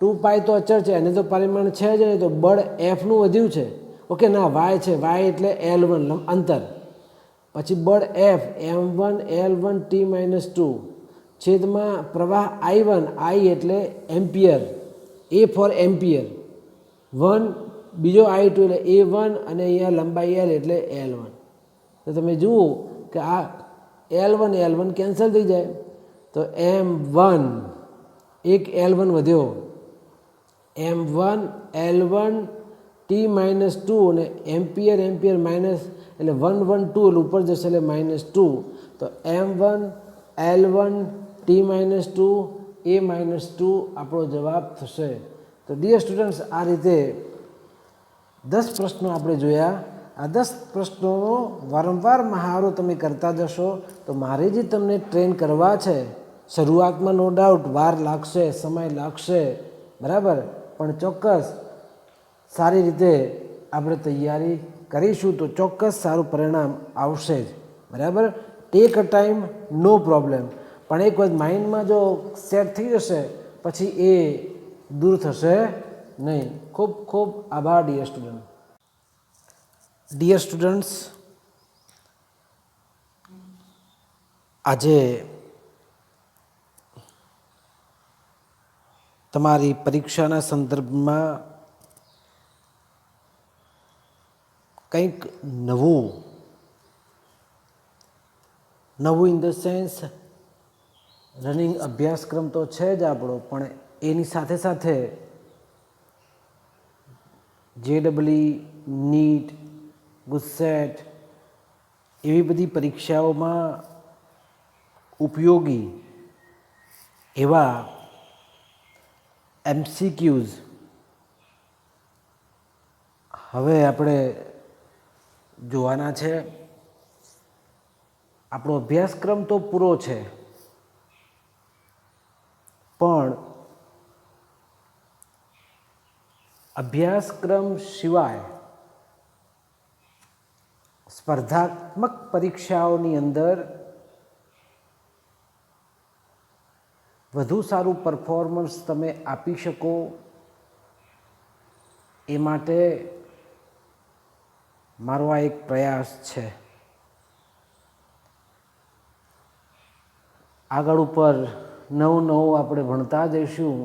2π તો અચળ છે, એને તો પરિમાણ છે જ નહીં, તો બળ એફનું વધ્યું છે. ઓકે, ના વાય છે, વાય એટલે L1 અંતર, પછી બળ એફ M1 L1 T-2 છેદમાં પ્રવાહ I1, I એટલે એમ્પિયર, A ફોર એમ્પિયર, 1 બીજો I2 એટલે A1 અને અહીંયા લંબાઈ L એટલે L1. તો તમે જુઓ કે આ L1 L1 કેન્સલ થઈ જાય, તો M1 એક L1 વધ્યો, M1 L1 T-2 અને એમ્પિયર એમ્પિયર માઇનસ એટલે 1 1 2 એટલે ઉપર જશે એટલે -2, તો M1 L1 T-2 A -2 આપણો જવાબ થશે. તો ડિયર સ્ટુડન્ટ્સ, આ રીતે 10 પ્રશ્નો આપણે જોયા. આ 10 પ્રશ્નોનો વારંવાર મહાવરો તમે કરતા જશો તો મારે જે તમને ટ્રેન કરવા છે, શરૂઆતમાં નો ડાઉટ વાર લાગશે, સમય લાગશે, બરાબર, પણ ચોક્કસ સારી રીતે આપણે તૈયારી કરીશું તો ચોક્કસ સારું પરિણામ આવશે જ, બરાબર. Take a time, no problem, પણ એક વખત માઇન્ડમાં જો સેટ થઈ જશે પછી એ દૂર થશે નહીં. ખૂબ ખૂબ આભાર ડિયર સ્ટુડન્ટ. ડિયર સ્ટુડન્ટ્સ, આજે તમારી પરીક્ષાના સંદર્ભમાં કંઈક નવું ઇન ધ સેન્સ રનિંગ અભ્યાસક્રમ તો છે જ આપણો, પણ એની સાથે સાથે JEE, નીટ, ગુજસેટ એવી બધી પરીક્ષાઓમાં ઉપયોગી એવા MCQs હવે આપણે જોવાના છે. આપણો અભ્યાસક્રમ તો પૂરો છે, પણ અભ્યાસક્રમ સિવાય સ્પર્ધાત્મક પરીક્ષાઓની અંદર વધુ સારું પરફોર્મન્સ તમે આપી શકો એ માટે મારો આ એક પ્રયાસ છે. આગળ ઉપર નવું આપણે ભણતા જઈશું,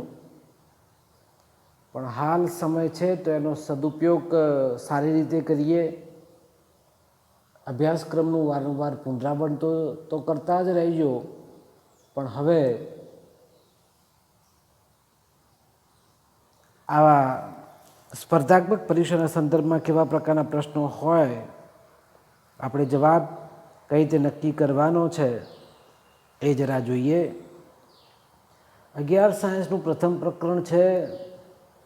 પણ હાલ સમય છે તો એનો સદુપયોગ સારી રીતે કરીએ. અભ્યાસક્રમનું વારંવાર પુનરાવર્તન તો કરતા જ રહેજો, પણ હવે આવા સ્પર્ધાત્મક પરીક્ષાના સંદર્ભમાં કેવા પ્રકારના પ્રશ્નો હોય, આપણે જવાબ કઈ રીતે નક્કી કરવાનો છે એ જરા જોઈએ. 11 સાયન્સનું પ્રથમ પ્રકરણ છે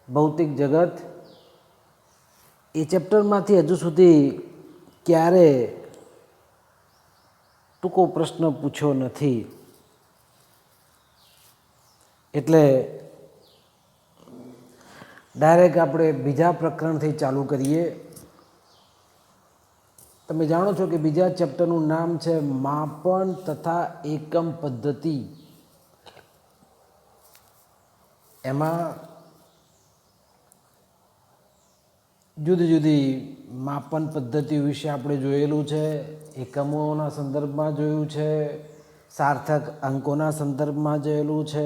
ભૌતિક જગત. એ ચેપ્ટરમાંથી હજુ સુધી ક્યારે ટૂંકો પ્રશ્ન પૂછ્યો નથી, એટલે ડાયરેક્ટ આપણે બીજા પ્રકરણથી ચાલુ કરીએ. તમે જાણો છો કે બીજા ચેપ્ટરનું નામ છે માપન તથા એકમ પદ્ધતિ. એમાં જુદી જુદી માપન પદ્ધતિ વિશે આપણે જોયેલું છે, એકમોના સંદર્ભમાં જોયું છે, સાર્થક અંકોના સંદર્ભમાં જોયેલું છે,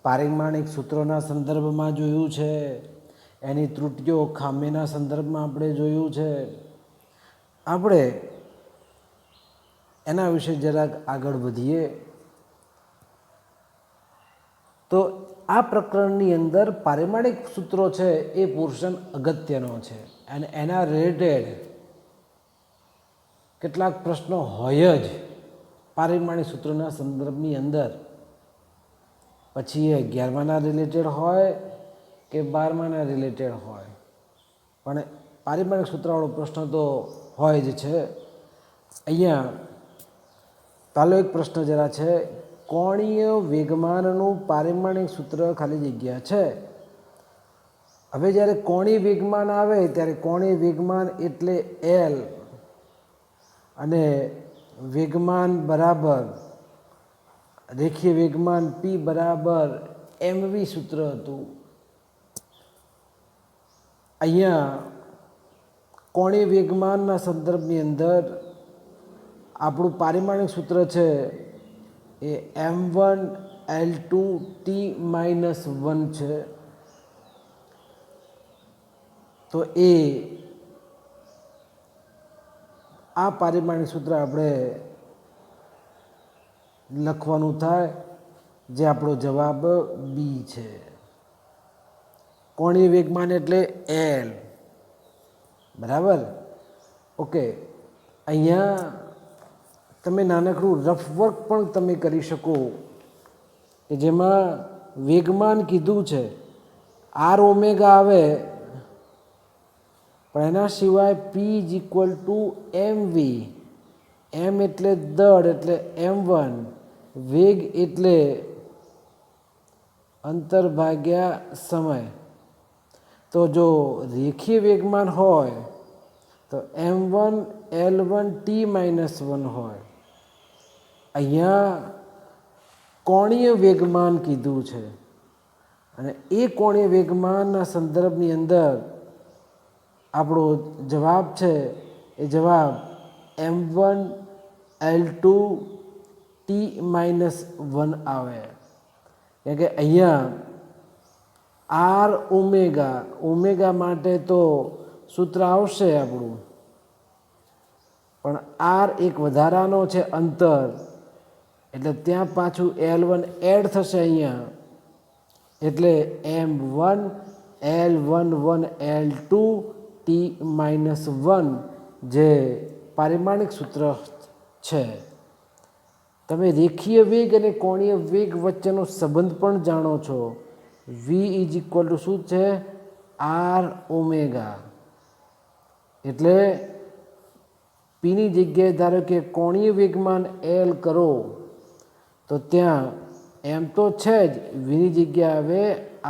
પારિમાણિક સૂત્રોના સંદર્ભમાં જોયું છે, એની ત્રુટીઓ ખામીના સંદર્ભમાં આપણે જોયું છે. આપણે એના વિશે જરાક આગળ વધીએ તો આ પ્રકરણની અંદર પારિમાણિક સૂત્રો છે એ પોર્શન અગત્યનો છે, અને એના રિલેટેડ કેટલાક પ્રશ્નો હોય જ પારિમાણિક સૂત્રોના સંદર્ભની અંદર. પછી એ 11માના રિલેટેડ હોય કે 12માના રિલેટેડ હોય, પણ પારિમાણિક સૂત્રવાળો પ્રશ્ન તો હોય જ છે. અહીંયા પહેલો એક પ્રશ્ન જરા છે, કોણીય વેગમાનનું પારિમાણિક સૂત્ર ખાલી જગ્યા છે. હવે જ્યારે કોણીય વેગમાન આવે ત્યારે કોણીય વેગમાન એટલે L અને વેગમાન બરાબર રેખીય વેગમાન P બરાબર mv સૂત્ર હતું. અહીંયા કોણીય વેગમાનના સંદર્ભની અંદર આપણું પારિમાણિક સૂત્ર છે એ m1l2t-1 છે. તો આ પારિમાણિક સૂત્ર આપણે લખવાનું થાય, જે આપણો જવાબ બી છે. કોણીય વેગમાન એટલે એલ, બરાબર. ઓકે, અહીંયા તમે નાનકડું રફ વર્ક પણ તમે કરી શકો કે જેમાં વેગમાન કીધું છે આર ઓમેગા આવે, પણ એના સિવાય પી ઇઝ ઇક્વલ ટુ એમ વી. એમ એટલે દળ એટલે m1, વેગ એટલે અંતર ભાગ્યા સમય. તો જો રેખીય વેગમાન હોય તો m1l1t-1 હોય. અહીંયા કોણીય વેગમાન કીધું છે અને એ કોણીય વેગમાનના સંદર્ભની અંદર આપણો જવાબ છે એ જવાબ m1l2t-1 આવે. એટલે કે અહીંયા આર ઓમેગા માટે તો સૂત્ર આવશે આપણું, પણ આર એક વધારાનો છે અંતર, એટલે ત્યાં પાછું L1 એડ થશે અહીંયા, એટલે m1l11l2t-1 જે પારિમાણિક સૂત્ર છે. તમે રેખીય વેગ અને કોણીય વેગ વચ્ચેનો સંબંધ પણ જાણો છો. v ઇઝ ઇક્વલ ટુ શું છે? R omega. એટલે પીની જગ્યાએ ધારો કે કોણીય વેગમાન એલ કરો તો ત્યાં એમ તો છે જ, વીની જગ્યાએ આવે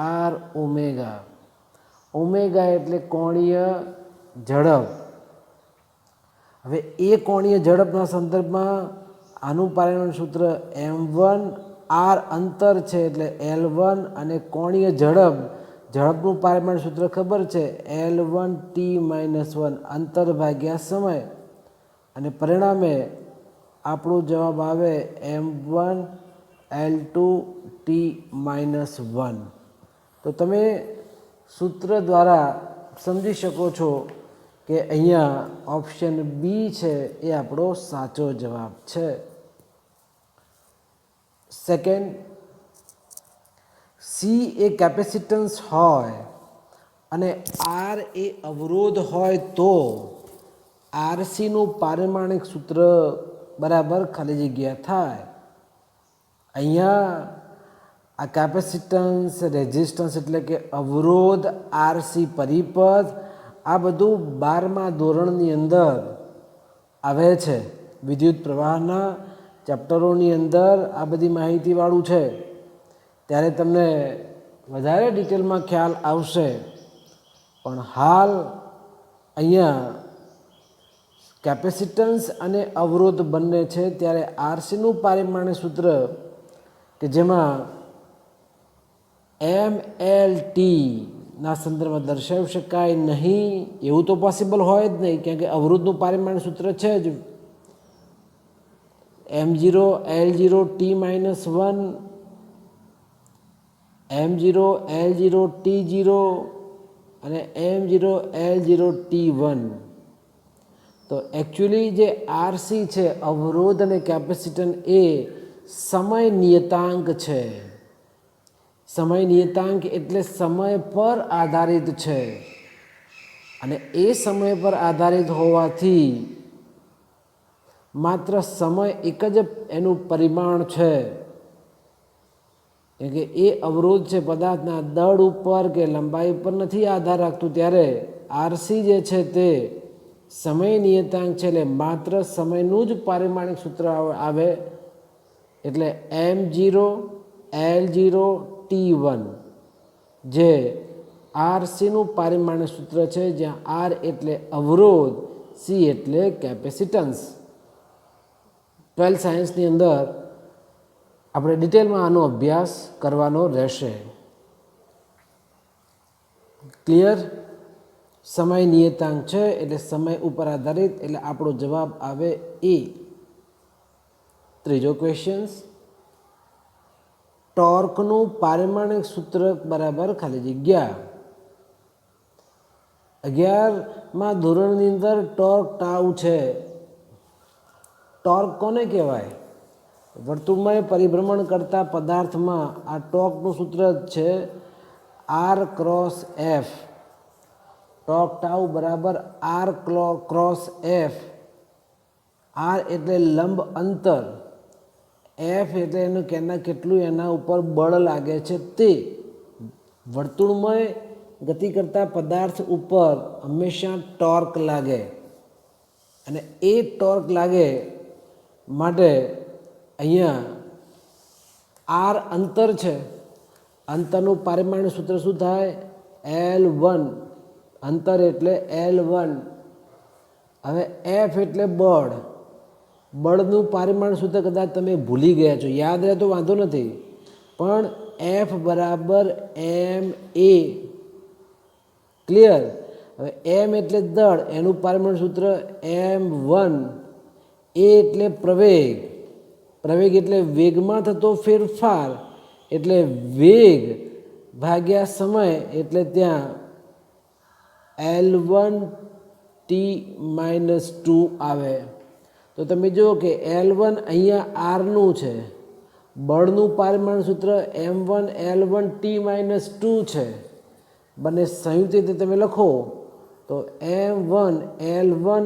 આર ઓમેગા. ઓમેગા એટલે કોણીય ઝડપ. હવે એ કોણીય ઝડપના સંદર્ભમાં આનું પારિમાણિક સૂત્ર m1, આર અંતર છે એટલે L1, અને કોણીય ઝડપનું પારિમાણિક સૂત્ર ખબર છે L1t-1, અંતર ભાગ્યા સમય, અને પરિણામે આપણો જવાબ આવે m1l2t-1. તો તમે સૂત્ર દ્વારા સમજી શકો છો કે અહીંયા ઓપ્શન બી છે એ આપણો સાચો જવાબ છે. સેકન્ડ, સી એ કેપેસિટન્સ હોય અને આર એ અવરોધ હોય તો આરસીનું પારિમાણિક સૂત્ર બરાબર ખાલી જગ્યા થાય. અહીંયા આ કેપેસિટન્સ, રેઝિસ્ટન્સ એટલે કે અવરોધ, આરસી પરિપથ, આ બધું 12મા ધોરણની અંદર આવે છે. વિદ્યુત પ્રવાહના ચેપ્ટરોની અંદર આ બધી માહિતીવાળું છે, ત્યારે તમને વધારે ડિટેલમાં ખ્યાલ આવશે. પણ હાલ અહીંયા કેપેસિટન્સ અને અવરોધ બંને છે, ત્યારે આરસીનું પારિમાણિક સૂત્ર કે જેમાં MLTના સંદર્ભમાં દર્શાવી શકાય નહીં એવું તો પોસિબલ હોય જ નહીં, કેમ કે અવરોધનું પારિમાણિક સૂત્ર છે જ m0l0t-1, m0l0t0 અને m0l0t1. તો એકચ્યુઅલી જે આરસી છે, અવરોધ અને કેપેસિટન્સ, એ સમય નિયતાંક છે. સમય નિયતાંક એટલે સમય પર આધારિત છે, અને એ સમય પર આધારિત હોવાથી માત્ર સમય એક જ એનું પરિમાણ છે. કે એ અવરોધ છે પદાર્થના દળ ઉપર કે લંબાઈ ઉપર નથી આધાર રાખતું, ત્યારે આરસી જે છે તે સમય નિયતાંક છે, એટલે માત્ર સમયનું જ પારિમાણિક સૂત્ર આવે, એટલે m0l0t1 જે આરસીનું પારિમાણિક સૂત્ર છે, જ્યાં આર એટલે અવરોધ, સી એટલે કેપેસિટન્સ. 12th સાયન્સની અંદર આપણે ડિટેલમાં આનો અભ્યાસ કરવાનો રહેશે. ક્લિયર? સમય નિયતાંક છે એટલે સમય ઉપર આધારિત, એટલે આપણો જવાબ આવે એ. ત્રીજો ક્વેશ્ચન, ટોર્કનું પારિમાણિક સૂત્ર બરાબર ખાલી જગ્યા. 11મા ધોરણની અંદર ટોર્ક ટાઉ છે. ટોર્ક કોને કહેવાય? વર્તુળમય પરિભ્રમણ કરતા પદાર્થમાં આ ટોર્કનું સૂત્ર જ છે R cross F. Torque tau બરાબર આર ક્રોસ એફ. આર એટલે લંબ અંતર, એફ એટલે એનું કેટલું એના ઉપર બળ લાગે છે તે. વર્તુળમય ગતિ કરતા પદાર્થ ઉપર હંમેશા ટોર્ક લાગે, અને એ ટોર્ક લાગે માટે અહીંયા આર અંતર છે. અંતરનું પારિમાણિક સૂત્ર શું થાય? L1. અંતર એટલે L1. હવે એફ એટલે બળ. બળનું પારિમાણિક સૂત્ર કદાચ તમે ભૂલી ગયા છો, યાદ રહે તો વાંધો નથી, પણ એફ બરાબર ma. ક્લિયર? હવે એમ એટલે દળ, એનું પારિમાણિક સૂત્ર m1. એ એટલે પ્રવેગ. પ્રવેગ એટલે વેગમાં થતો ફેરફાર, એટલે વેગ ભાગ્યા સમય, એટલે ત્યાં L1 t-2 આવે. તો તમે જુઓ કે L1 અહીંયા આરનું છે, બળનું પારિમાણિક સૂત્ર m1 L1 t-2 છે. બંને સંયુક્ત રીતે તમે લખો તો m1 L1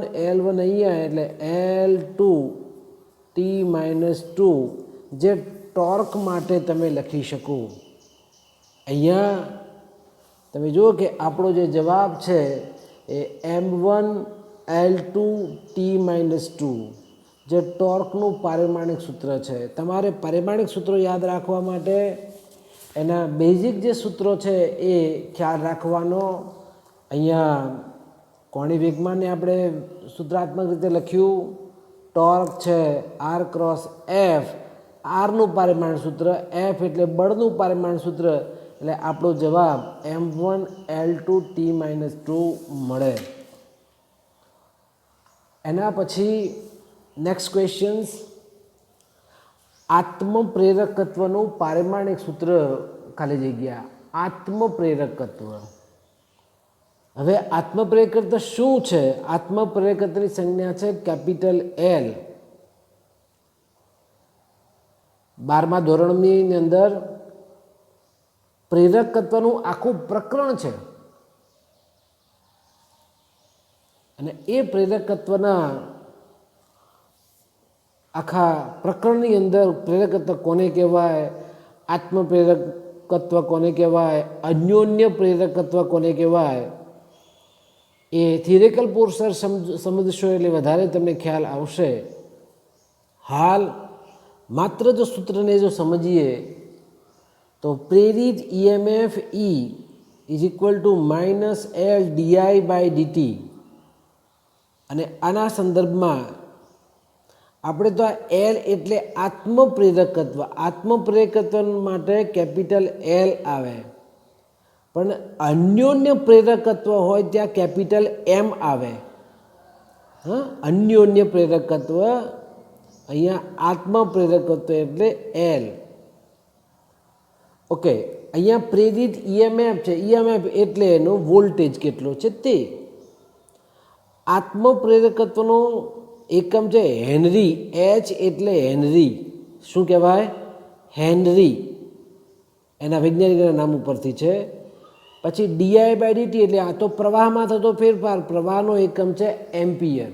અહીંયા એટલે L2 t-2, જે ટોર્ક માટે તમે લખી શકો. અહીંયા તમે જુઓ કે આપણો જે જવાબ છે એ m1 L2 t-2, જે ટોર્કનું પારિમાણિક સૂત્ર છે. તમારે પારિમાણિક સૂત્રો યાદ રાખવા માટે એના બેઝિક જે સૂત્રો છે એ ખ્યાલ રાખવાનો. અહીંયા કોણી વેગમાનને આપણે સૂત્રાત્મક રીતે લખ્યું. ટોર્ક છે આર ક્રોસ એફ, આરનું પારિમાણિક સૂત્ર, એફ એટલે બળનું પારિમાણિક સૂત્ર, એટલે આપણો જવાબ m1 L2 t-2 મળે. એના પછી નેક્સ્ટ ક્વેશ્ચન્સ, આત્મપ્રેરકત્વનું પારિમાણિક સૂત્ર ખાલી જગ્યા. આત્મપ્રેરકત્વ. હવે આત્મપ્રેરકત્વ શું છે? આત્મપ્રેરકત્વની સંજ્ઞા છે કેપિટલ L. 12મા ધોરણની અંદર પ્રેરકત્વનું આખું પ્રકરણ છે, અને એ પ્રેરકત્વના આખા પ્રકરણની અંદર પ્રેરકત્વ કોને કહેવાય, આત્મપ્રેરકત્વ કોને કહેવાય, અન્યોન્ય પ્રેરકત્વ કોને કહેવાય, એ થિયરિકલ પોર્શન સમજશો એટલે વધારે તમને ખ્યાલ આવશે. હાલ માત્ર જો સૂત્રને જો સમજીએ તો પ્રેરિત EMF E is equal two -L di/dt, અને આના સંદર્ભમાં આપણે તો આ L એટલે આત્મપ્રેરકત્વ. આત્મપ્રેરકત્વ માટે કેપિટલ L આવે, પણ અન્યોન્ય પ્રેરકત્વ હોય ત્યાં કેપિટલ M આવે. હા, અન્યોન્ય પ્રેરકત્વ, અહીંયા આત્મપ્રેરકત્વ એટલે L. ઓકે, અહીંયા પ્રેરિત EMF છે, EMF એટલે એનો વોલ્ટેજ કેટલો છે તે. આત્મપ્રેરકત્વનો એકમ છે હેનરી. H એટલે હેનરી. શું કહેવાય? હેનરી. એના વૈજ્ઞાનિકના નામ ઉપરથી છે. પછી di/dt એટલે આ તો પ્રવાહમાં થતો ફેરફાર, પ્રવાહનો એકમ છે એમ્પિયર.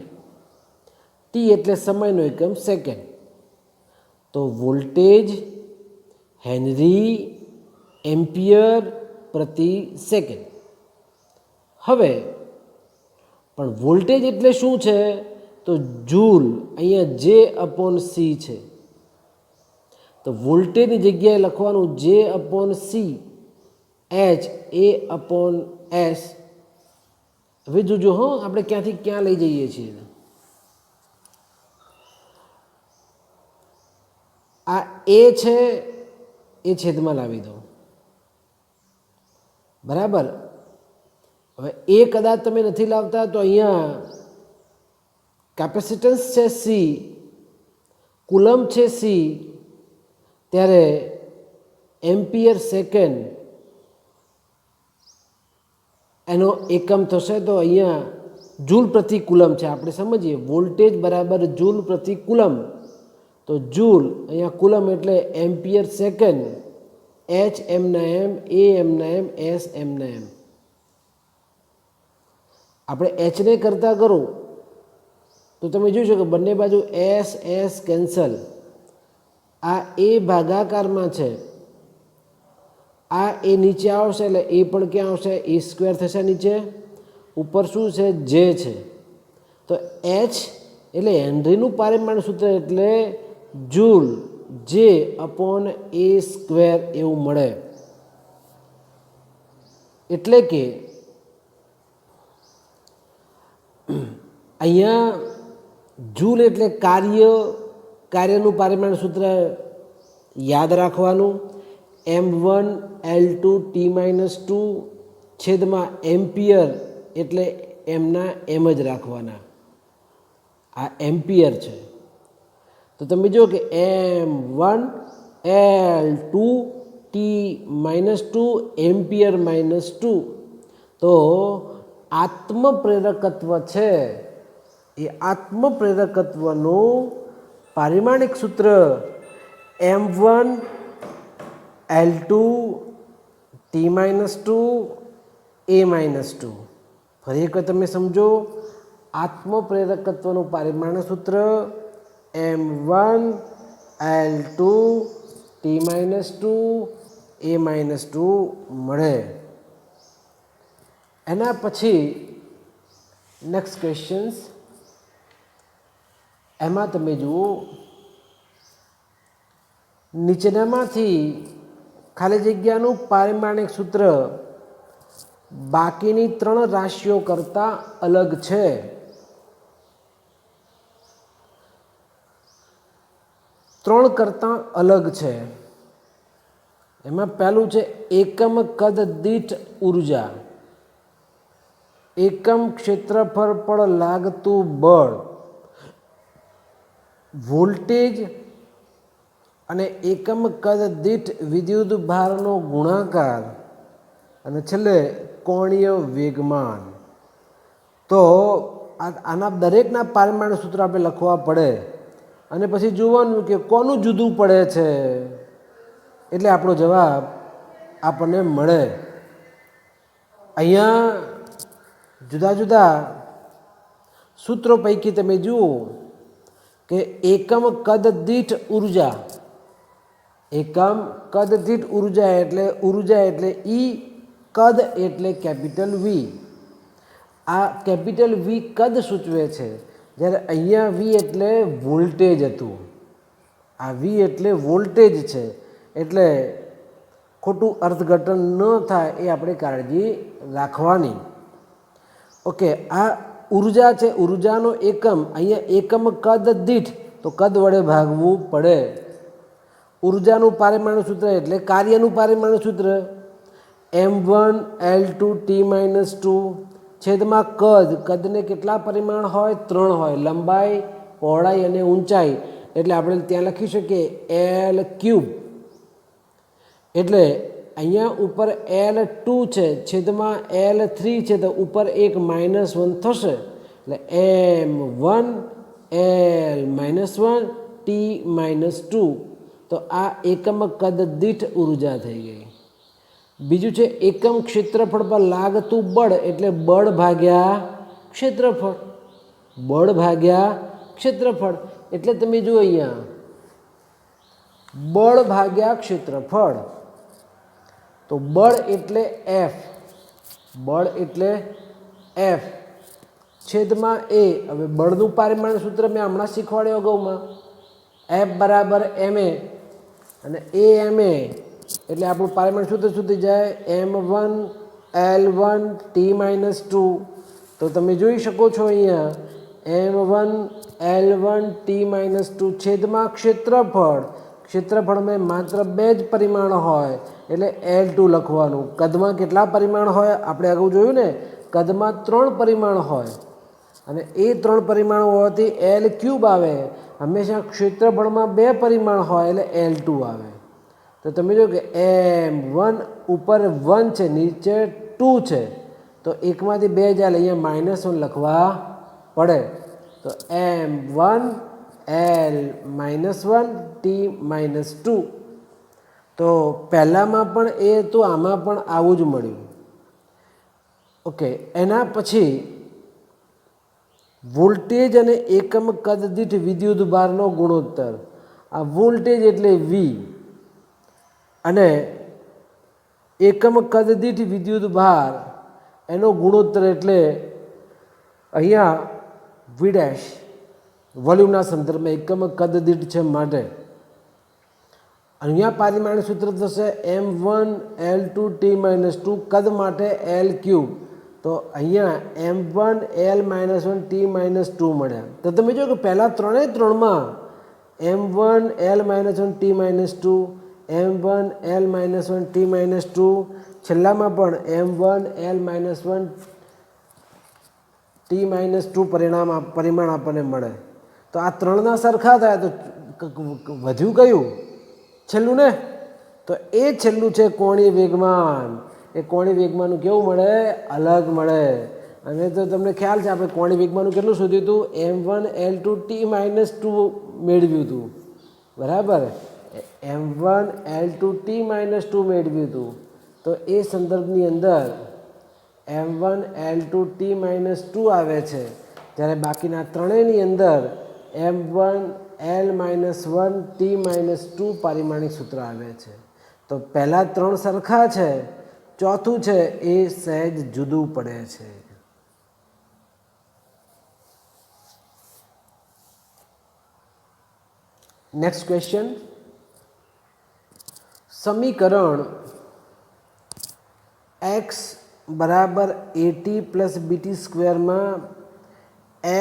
t એટલે સમયનો એકમ સેકન્ડ. તો વોલ્ટેજ હેનરી એમ્પિયર પ્રતિ સેકન્ડ. હવે પણ વોલ્ટેજ એટલે શું છે? તો જૂલ. અહીંયા J/C છે, તો વોલ્ટેજની જગ્યાએ લખવાનું J/C, H/A/S. હવે જોજો હો, આપણે ક્યાંથી ક્યાં લઈ જઈએ છીએ. આ એ છે એ છેદમાં લાવી દો, બરાબર. હવે એ કદાચ તમે નથી લાવતા તો અહીંયા કેપેસિટન્સ છે સી, કુલમ છે સી, ત્યારે એમ્પિયર સેકન્ડ એનો એકમ થશે તો અહીંયા જૂલ પ્રતિ કુલમ છે. આપણે સમજીએ વોલ્ટેજ બરાબર જૂલ પ્રતિ કુલમ, તો જૂલ અહીંયા કુલમ એટલે એમ્પિયર સેકન્ડ, એચ એમના એમ, એ એમના એમ, એસ એમના એમ. આપણે એચને કરતાં કરો તો તમે જોઈ શકો બંને બાજુ એસ એસ કેન્સલ. આ એ ભાગાકારમાં છે, આ એ નીચે આવશે એટલે એ પણ ક્યાં આવશે? એ સ્ક્વેર થશે નીચે, ઉપર શું છે? જે છે. તો એચ એટલે હેનરીનું પારિમાણ સૂત્ર એટલે જૂલ જે અપોન એ સ્ક્વેર એવું મળે. એટલે કે અહીંયા જૂલ એટલે કાર્યનું પારિમાણ સૂત્ર યાદ રાખવાનું. m1L2T-2 છેદમાં એમ્પિયર એટલે એમના એમ જ રાખવાના. આ એમ્પિયર છે. તો તમે જુઓ કે m1L2T-2 એમ્પિયર -2. તો આત્મપ્રેરકત્વ છે એ આત્મપ્રેરકત્વનું પારિમાણિક સૂત્ર m1L2T-2 A-2. ફરી એક તમે સમજો, આત્મપ્રેરકત્વનું પારિમાણ સૂત્ર m1L2T-2 A-2 મળે. એના પછી નેક્સ્ટ ક્વેશ્ચન્સ, એમાં તમે જુઓ નીચેનામાંથી ખાલી જગ્યાનું પારિમાણિક સૂત્ર બાકીની 3 રાશિઓ કરતાં અલગ છે. ત્રણ કરતાં અલગ છે. એમાં પહેલું છે એકમ કદ દીઠ ઉર્જા, એકમ ક્ષેત્રફળ પર લાગતું બળ, વોલ્ટેજ અને એકમ કદ દીઠ વિદ્યુત ભારનો ગુણાકાર અને છેલ્લે કોણીય વેગમાન. તો આના દરેકના પારિમાણ સૂત્ર આપણે લખવા પડે અને પછી જોવાનું કે કોનું જુદું પડે છે એટલે આપણો જવાબ આપણને મળે. અહીંયા જુદા જુદા સૂત્રો પૈકી તમે જુઓ કે એકમ કદ દીઠ ઉર્જા, એકમ કદ દીઠ ઉર્જા એટલે ઈ, કદ એટલે કેપિટલ વી. આ કેપિટલ વી કદ સૂચવે છે, જ્યારે અહીંયા વી એટલે વોલ્ટેજ હતું. આ વી એટલે વોલ્ટેજ છે, એટલે ખોટું અર્થઘટન ન થાય એ આપણે કાળજી રાખવાની. ઓકે, આ ઉર્જા છે, ઉર્જાનો એકમ અહીંયા એકમ કદ દીઠ, તો કદ વડે ભાગવું પડે. ઉર્જાનું પારિમાણ સૂત્ર એટલે કાર્યનું પારિમાણ સૂત્ર m1L2T-2 છેદમાં કદને કેટલા પરિમાણ હોય? 3 હોય, લંબાઈ, પહોળાઈ અને ઊંચાઈ. એટલે આપણે ત્યાં લખી શકીએ L3. એટલે અહીંયા ઉપર L2 છે, છેદમાં L3 છે, તો ઉપર એક -1 થશે. એટલે m1L-1T-2. તો આ એકમ કદ દીઠ ઉર્જા થઈ ગઈ. બીજું છે એકમ ક્ષેત્રફળ પર લાગતું બળ એટલે બળ ભાગ્યા ક્ષેત્રફળ. બળ ભાગ્યા ક્ષેત્રફળ એટલે તમે જુઓ અહીંયા બળ ભાગ્યા ક્ષેત્રફળ. તો બળ એટલે F, બળ એટલે F છેદમાં A. હવે બળનું પારિમાણ સૂત્ર મેં હમણાં શીખવાડ્યો અગાઉમાં, F બરાબર ma અને ama એટલે આપણું પારિમાણ સૂત્ર સુધી જાય m1L1T-2. તો તમે જોઈ શકો છો અહીંયા m1L1T-2 છેદમાં ક્ષેત્રફળ. ક્ષેત્રફળમાં માત્ર 2 જ પરિમાણ હોય એટલે L2 લખવાનું. કદમાં કેટલા પરિમાણ હોય આપણે અગાઉ જોયું ને, કદમાં 3 પરિમાણ હોય અને એ 3 પરિમાણ હોવાથી એલ ક્યુબ આવે. હંમેશા ક્ષેત્રફળમાં 2 પરિમાણ હોય એટલે L2 આવે. તો તમે જો કે M1 ઉપર 1 છે, નીચે 2 છે, તો એકમાંથી 2 જાય અહીંયા -1 લખવા પડે. તો M1 L -1 T -2. તો પહેલામાં પણ એ હતું, આમાં પણ આવું જ મળ્યું. ઓકે, એના પછી વોલ્ટેજ અને એકમ કદ દીઠ વિદ્યુતભારનો ગુણોત્તર. આ વોલ્ટેજ એટલે V અને એકમ કદ દીઠ વિદ્યુતભાર એનો ગુણોત્તર એટલે અહીંયા V ડેશ વોલ્યુમના સંદર્ભમાં એકમ કદ દીઠ છે માટે અહીંયા પારિમાણિક સૂત્ર થશે M1 L2 T -2 કદ માટે L ક્યુબ. તો અહીંયા M1 L -1 T -2 મળ્યા. તો તમે જો કે પહેલાં 3માં M1 L -1 T -2, M1 L -1 T -2, છેલ્લામાં પણ M1 L -1 T -2 પરિમાણ આપણને મળે. તો આ 3ના સરખા થયા તો વધ્યું કયું? છેલ્લું ને. તો એ છેલ્લું છે કોણીય વેગમાન. એ કોણીય વેગમાનનું કેવું મળે? અલગ મળે. અને તો તમને ખ્યાલ છે આપણે કોણીય વેગમાનનું કેટલું શોધ્યું હતું? M1 L2 T -2 મેળવ્યું હતું, બરાબર. M1 L2 T -2 મેળવ્યું હતું. તો એ સંદર્ભની અંદર M1 L2 T -2 આવે છે, જ્યારે બાકીના ત્રણેયની અંદર M1 L -1 T -2 પારિમાણિક સૂત્ર આવે છે. તો પહેલાં 3 સરખા છે, ચોથું છે એ સહેજ જુદું પડે છે. Next question. સમીકરણ x બરાબર AT પ્લસ BT સ્ક્વેરમાં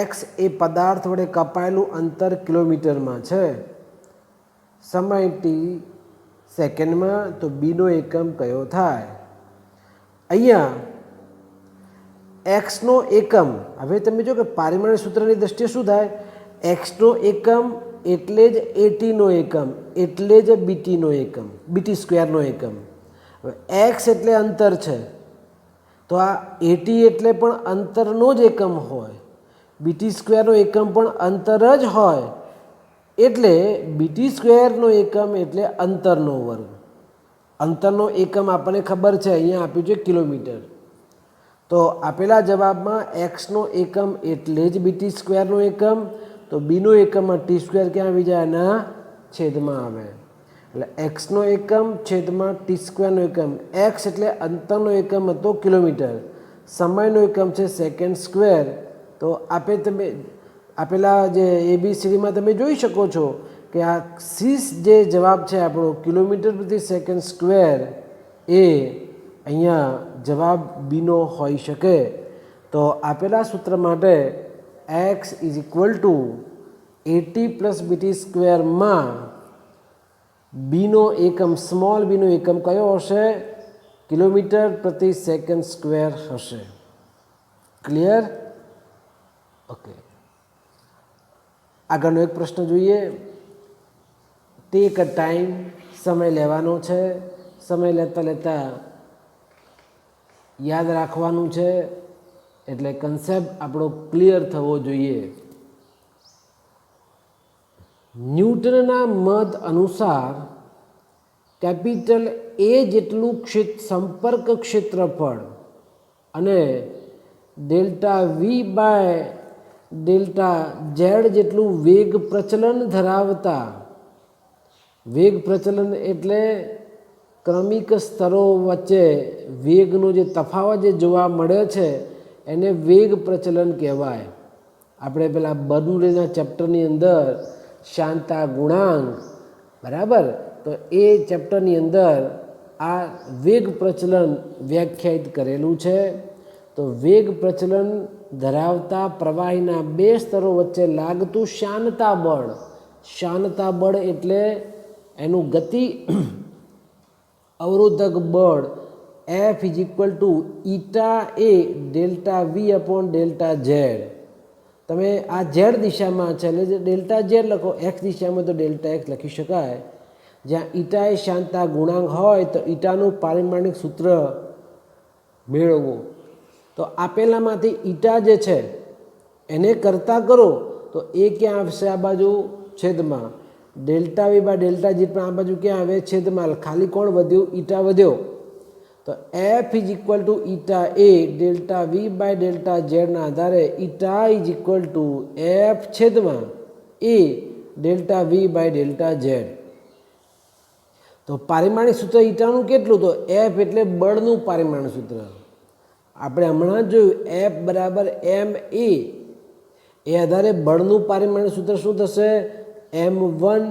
x એ પદાર્થ વડે કપાયેલું અંતર કિલોમીટરમાં છે, સમય t સેકન્ડમાં, તો બીનો એકમ કયો થાય? અહીંયા એક્સનો એકમ, હવે તમે જો કે પારિમાણિક સૂત્રની દ્રષ્ટિએ શું થાય? એક્સનો એકમ એટલે જ એટીનો એકમ, એટલે જ બીટીનો એકમ, બીટી સ્ક્વેરનો એકમ. હવે એક્સ એટલે અંતર છે, તો આ એટી એટલે પણ અંતરનો જ એકમ હોય, બીટી સ્ક્વેરનો એકમ પણ અંતર જ હોય, એટલે બીટી સ્ક્વેરનો એકમ એટલે અંતરનો વર્ગ. અંતરનો એકમ આપણને ખબર છે, અહીંયા આપ્યું છે કિલોમીટર. તો આપેલા જવાબમાં એક્સનો એકમ એટલે જ બીટી સ્ક્વેરનો એકમ, તો બીનો એકમમાં ટી સ્ક્વેર ક્યાં આવી જાય? એના છેદમાં આવે. એટલે એક્સનો એકમ છેદમાં ટી સ્ક્વેરનો એકમ. એક્સ એટલે અંતરનો એકમ હતો કિલોમીટર, સમયનો એકમ છે સેકન્ડ સ્ક્વેર. તો આપેલા જે ABCDમાં તમે જોઈ શકો છો કે આ સીસ જે જવાબ છે આપણો કિલોમીટર પ્રતિ સેકન્ડ સ્ક્વેર, એ અહીંયા જવાબ બીનો હોઈ શકે. તો આપેલા સૂત્ર માટે x is equal two AT plus BT સ્ક્વેરમાં બીનો એકમ, સ્મોલ બીનો એકમ કયો હશે? કિલોમીટર પ્રતિ સેકન્ડ સ્ક્વેર હશે. ક્લિયર? ઓકે, આગળનો એક પ્રશ્ન જોઈએ. ટેક અ ટાઈમ, સમય લેવાનો છે, સમય લેતા લેતા યાદ રાખવાનું છે, એટલે કન્સેપ્ટ આપણો ક્લિયર થવો જોઈએ. ન્યૂટનના મત અનુસાર કેપિટલ એ જેટલું સંપર્ક ક્ષેત્રફળ અને delta V by delta Z જેટલું વેગ પ્રચલન ધરાવતા, વેગ પ્રચલન એટલે ક્રમિક સ્તરો વચ્ચે વેગનો જે તફાવત જે જોવા મળે છે એને વેગ પ્રચલન કહેવાય. આપણે પેલા બર્નોલીના ચેપ્ટરની અંદર શાંતા ગુણાંક, બરાબર, તો એ ચેપ્ટરની અંદર આ વેગ પ્રચલન વ્યાખ્યાયિત કરેલું છે. તો વેગ પ્રચલન ધરાવતા પ્રવાહીના બે સ્તરો વચ્ચે લાગતું શાનતા બળ, શાનતા બળ એટલે એનું ગતિ અવરોધક બળ F is equal to eta A delta V upon delta Z. તમે આ ઝેડ દિશામાં છે એટલે ડેલ્ટા ઝેડ લખો, એક્સ દિશામાં તો ડેલ્ટા એક્સ લખી શકાય. જ્યાં ઈટા એ શાંતતા ગુણાંક હોય તો ઈટાનું પારિમાણિક સૂત્ર મેળવવું. તો આપેલામાંથી ઈટા જે છે એને કરતાં કરો તો એ ક્યાં આવશે? આ બાજુ છેદમાં delta V by delta G, પણ આ બાજુ ક્યાં આવે? છેદમાં. ખાલી કોણ વધ્યું? ઈટા વધ્યો. તો F is equal to eta A delta V by delta ઝેડના આધારે eta is equal to F છેદમાં A delta V by delta Z. તો પારિમાણિક સૂત્ર ઈટાનું કેટલું? તો એફ એટલે બળનું પારિમાણિક સૂત્ર. આપણે હમણાં જ જોયું એફ બરાબર એમ એ આધારે બળનું પારિમાણિક સૂત્ર શું થશે? M1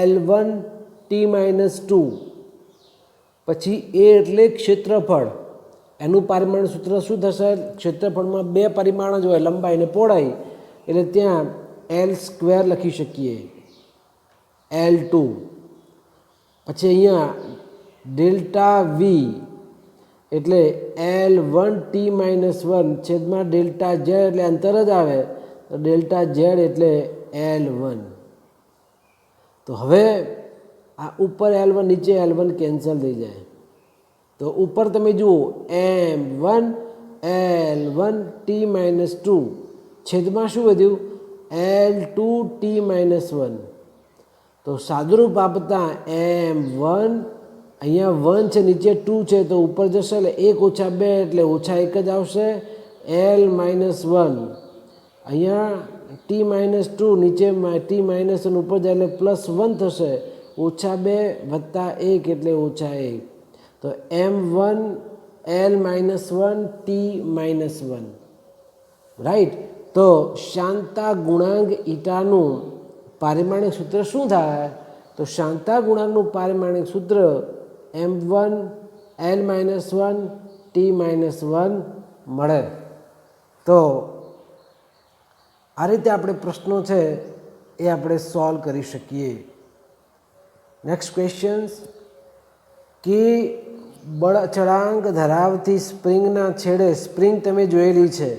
L1 T-2. પછી એ એટલે ક્ષેત્રફળ, એનું પારિમાણિક સૂત્ર શું થશે? ક્ષેત્રફળમાં બે પરિમાણ જ હોય, લંબાઈ અને પહોળાઈ, એટલે ત્યાં L² લખી શકીએ, L2. પછી અહીંયા ડેલ્ટા વી એટલે L1 T-1 છેદમાં ડેલ્ટા ઝેડ એટલે અંતર જ આવે તો ડેલ્ટા ઝેડ એટલે L1. તો હવે આ ઉપર L1 નીચે L1 કેન્સલ થઈ જાય. તો ઉપર તમે જુઓ M1 L1 T-2 છેદમાં શું વધ્યું? L2 T-1. તો સાદુરૂપ આપતા M1 અહીંયા 1 છે, નીચે 2 છે, તો ઉપર જશે એટલે 1 ઓછા 2 એટલે ઓછા 1 જ આવશે, L-1. અહીંયા T-2 નીચે T-1 ઉપર જાય એટલે +1 થશે, ઓછા 2 વત્તા 1 એટલે ઓછા 1. તો M1 L-1 T-1. રાઈટ. તો શાંતતા ગુણાંક ઈટાનું પારિમાણિક સૂત્ર શું થાય? તો શાંતતા ગુણાંકનું પારિમાણિક સૂત્ર M1 L-1 T-1 મળે. તો આ રીતે આપણે પ્રશ્નો છે એ આપણે સોલ્વ કરી શકીએ. નેક્સ્ટ ક્વેશ્ચન્સ કે બળ અચળાંક ધરાવતી સ્પ્રિંગના છેડે, સ્પ્રિંગ તમે જોયેલી છે,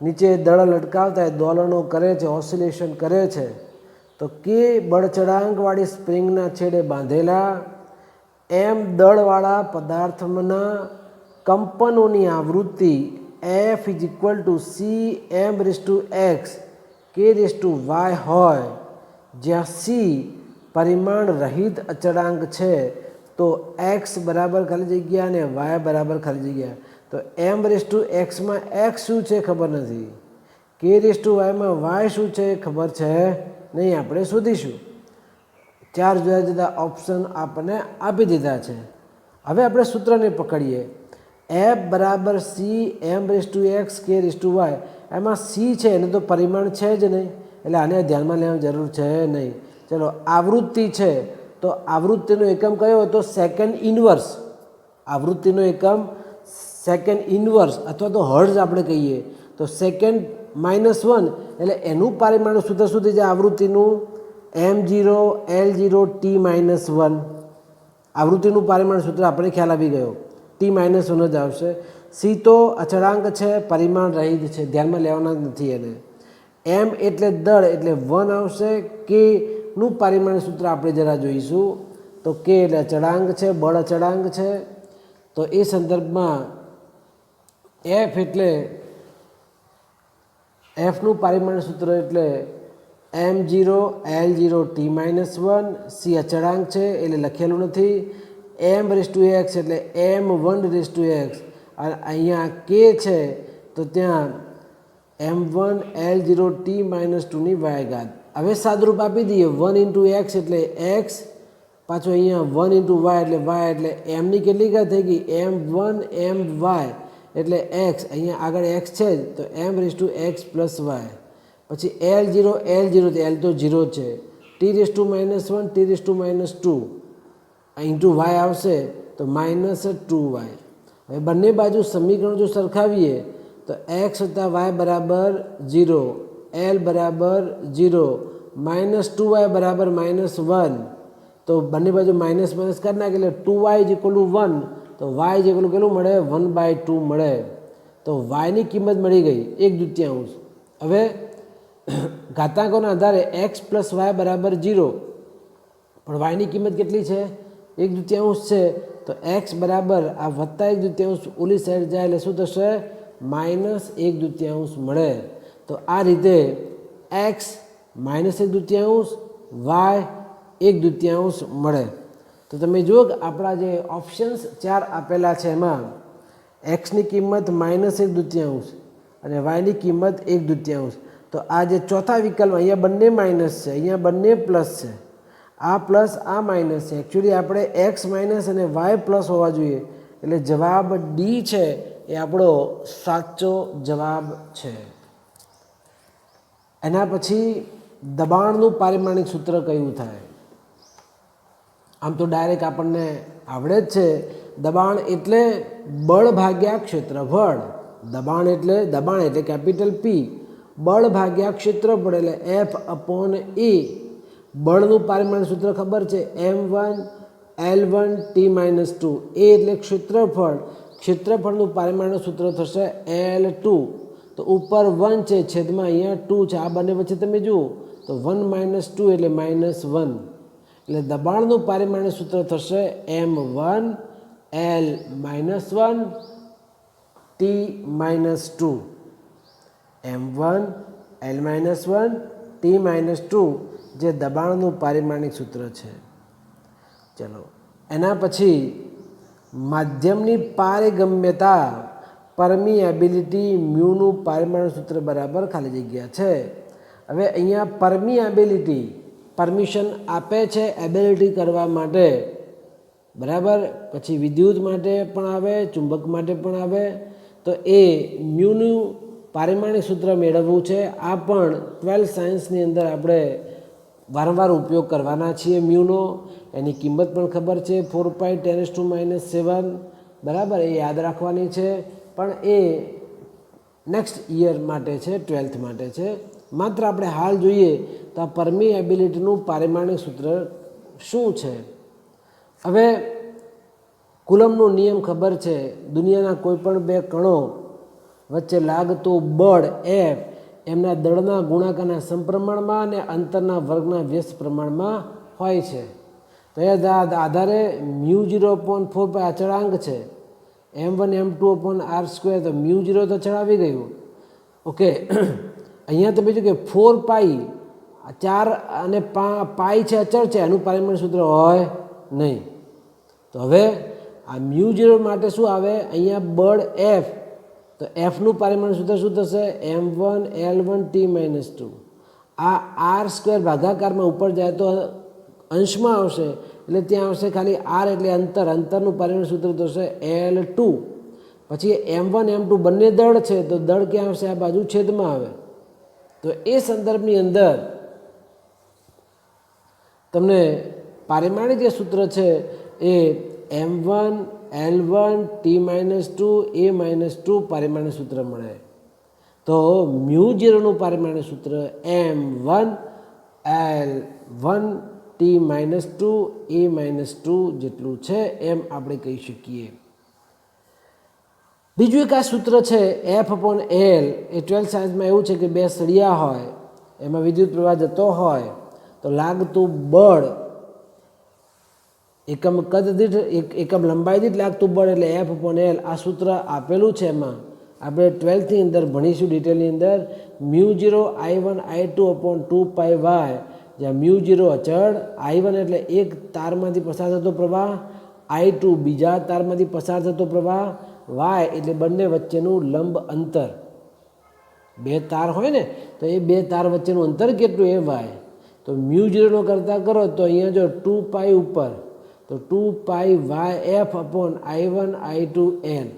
નીચે દળ લટકાવતા દોલનો કરે છે, ઓસિલેશન કરે છે. તો કે બળચળાંકવાળી સ્પ્રિંગના છેડે બાંધેલા એમ દળવાળા પદાર્થના કંપનોની આવૃત્તિ F is equal to C M raise to X K raise to Y હોય, જ્યાં સી પરિમાણ રહિત અચળાંક છે તો એક્સ બરાબર ખાલી જગ્યા અને વાય બરાબર ખાલી જગ્યા. તો એમ રેઝ ટુ એક્સમાં એક્સ શું છે ખબર નથી, કે રેઝ ટુ વાયમાં વાય શું છે ખબર છે નહીં, આપણે શોધીશું. 4 જુદા જુદા ઓપ્શન આપણને આપી દીધા છે. હવે આપણે સૂત્રને પકડીએ. એફ બરાબર C M raise to X K raise to Y. એમાં સી છે એને તો પરિમાણ છે જ નહીં, એટલે આને ધ્યાનમાં લેવાની જરૂર છે નહીં. ચલો, આવૃત્તિ છે તો આવૃત્તિનો એકમ કયો હતો? Second inverse. આવૃત્તિનો એકમ સેકન્ડ ઇન્વર્સ અથવા તો હર્ટ્ઝ આપણે કહીએ. તો સેકન્ડ -1 એટલે એનું પારિમાણિક સૂત્ર શું થઈ જાય? આવૃત્તિનું M0 L0 T-1. આવૃત્તિનું પારિમાણિક સૂત્ર આપણે ખ્યાલ આવી ગયો, T-1 જ આવશે. સી તો અચળાંક છે, પરિમાણ રહિત છે, ધ્યાનમાં લેવાના નથી એને. એમ એટલે દળ એટલે 1 આવશે. કે નું પારિમાણિક સૂત્ર આપણે જરા જોઈશું. તો કે એટલે અચળાંક છે, બળ અચળાંક છે. તો એ સંદર્ભમાં એફ એટલે એફનું પારિમાણિક સૂત્ર એટલે M0 L0 T-1. સી અચળાંક છે એટલે લખેલું નથી. એમ રેઝ ટુ એક્સ એટલે M1 રેઝ ટુ એક્સ. અને અહીંયા કે છે તો ત્યાં M1 L0 T-2ની વાય ઘાત. હવે સાદુરૂપ આપી દઈએ. 1 ઇન્ટુ એક્સ એટલે એક્સ, પાછું અહીંયા 1 ઇન્ટુ વાય એટલે વાય, એટલે એમની કેટલી ઘાત થઈ ગઈ? M1 M વાય એટલે એક્સ. અહીંયા આગળ એક્સ છે જ તો એમ raise to X plus Y. પછી L0 L0 એલ તો 0 છે. T-1 T-2 ઇન્ટુ વાય આવશે તો -2y. હવે બંને બાજુ સમીકરણ જો સરખાવીએ તો એક્સ વત્તા વાય બરાબર 0, એલ બરાબર 0, -2y બરાબર -1. તો બંને બાજુ માઇનસ માઇનસ કરી નાખે એટલે 2y ઇઝ ઇક્વલ ટુ 1, તો વાય જે પેલું કેટલું મળે 1/2 મળે. તો વાયની કિંમત મળી ગઈ 1/2. હવે ઘાતાંકોના આધારે એક્સ પ્લસ વાય બરાબર 0, પણ વાયની કિંમત કેટલી છે 1/2 છે. તો એક્સ બરાબર આ વત્તા 1/2 ઓલી સાઈડ જાય એટલે શું થશે -1/2 મળે. તો આ રીતે એક્સ -1/2 વાય 1/2 મળે. તો તમે જુઓ કે આપણા જે ઓપ્શન્સ 4 આપેલા છે એમાં એક્સની કિંમત -1/2 અને વાયની કિંમત 1/2. તો આ જે ચોથા વિકલ્પ અહીંયા બંને માઇનસ છે, અહીંયા બંને પ્લસ છે, આ પ્લસ આ માઇનસ છે. એકચ્યુઅલી આપણે એક્સ માઇનસ અને વાય પ્લસ હોવા જોઈએ, એટલે જવાબ ડી છે એ આપણો સાચો જવાબ છે. એના પછી દબાણનું પારિમાણિક સૂત્ર કયું થાય? આમ તો ડાયરેક્ટ આપણને આવડે જ છે. દબાણ એટલે બળ ભાગ્યા ક્ષેત્રફળ. દબાણ એટલે કેપિટલ પી, બળ ભાગ્યા ક્ષેત્રફળ એટલે F/A. બળનું પારિમાણિક સૂત્ર ખબર છે m1 L1 T-2. એ એટલે ક્ષેત્રફળ, ક્ષેત્રફળનું પારિમાણિક સૂત્ર થશે L2. તો ઉપર 1 છે, છેદમાં અહીંયા 2 છે, આ બંને વચ્ચે તમે જુઓ તો 1 - 2 એટલે -1. એટલે દબાણનું પારિમાણિક સૂત્ર થશે m1 L-1 T-2. m1 L-1 T-2 જે દબાણનું પારિમાણિક સૂત્ર છે. ચલો એના પછી માધ્યમની પારગમ્યતા પરમિએબિલિટી મ્યુનું પારિમાણિક સૂત્ર બરાબર ખાલી જગ્યા છે. હવે અહીંયા પરમિએબિલિટી પરમિશન આપે છે એબિલિટી કરવા માટે, બરાબર. પછી વિદ્યુત માટે પણ આવે, ચુંબક માટે પણ આવે. તો એ મ્યુનું પારિમાણિક સૂત્ર મેળવવું છે. આ પણ 12th સાયન્સની અંદર આપણે વારંવાર ઉપયોગ કરવાના છીએ મ્યુનો. એની કિંમત પણ ખબર છે 4π10⁻⁷, બરાબર, એ યાદ રાખવાની છે. પણ એ નેક્સ્ટ યર માટે છે, 12th માટે છે. માત્ર આપણે હાલ જોઈએ તો આ પરમિએબિલિટીનું પારિમાણિક સૂત્ર શું છે? હવે કુલમ્બનો નિયમ ખબર છે, દુનિયાના કોઈ પણ બે કણો વચ્ચે લાગતું બળ F એમના દળના ગુણાકારના સમપ્રમાણમાં અને અંતરના વર્ગના વ્યસ્ત પ્રમાણમાં હોય છે. તો એ આધારે μ0/4π અચળાંક છે, m1 m2/r². તો μ0 તો ચડાવી ગયું, ઓકે. અહીંયા તમે જો કે 4π 4 અને પાઈ છે, અચળ છે, એનું પારિમાણિક સૂત્ર હોય નહીં. તો હવે આ μ0 માટે શું આવે? અહીંયા બળ F, તો એફનું પારિમાણિક સૂત્ર શું થશે? m1 L1 T-2. આ r² ભાગાકારમાં ઉપર જાય તો અંશમાં આવશે, એટલે ત્યાં આવશે ખાલી r એટલે અંતરનું પારિમાણિક સૂત્ર થશે L2. પછી m1 m2 બંને દળ છે, તો દળ ક્યાં આવશે? આ બાજુ છેદમાં આવે. તો એ સંદર્ભની અંદર તમને પારિમાણિક જે સૂત્ર છે એ m1 L1 T-2 A-2 પારિમાણિક સૂત્ર મળે. તો μ0નું પારિમાણિક સૂત્ર m1 L1 T-2 A-2 જેટલું છે એમ આપણે કહી શકીએ. બીજું એક આ સૂત્ર છે F/L. એ 12th સાયન્સમાં એવું છે કે બે સળિયા હોય, એમાં વિદ્યુત પ્રવાહ જતો હોય તો લાગતું બળ એકમ કદ દીઠ એકમ લંબાઈ દીઠ લાગતું બળ એટલે F/L. આ સૂત્ર આપેલું છે, એમાં આપણે 12thની અંદર ભણીશું ડિટેલની અંદર. μ0 I1 I2/2πy, જ્યાં μ0 અચળ, I1 એટલે એક તારમાંથી પસાર થતો પ્રવાહ, I2 બીજા તારમાંથી પસાર થતો પ્રવાહ, y એટલે બંને વચ્ચેનું લંબ અંતર. બે તાર હોય ને તો એ બે તાર વચ્ચેનું અંતર કેટલું? એ y. તો μ0નો કરતા કરો તો અહીંયા જો 2π ઉપર, તો 2π yF/I1 I2 L.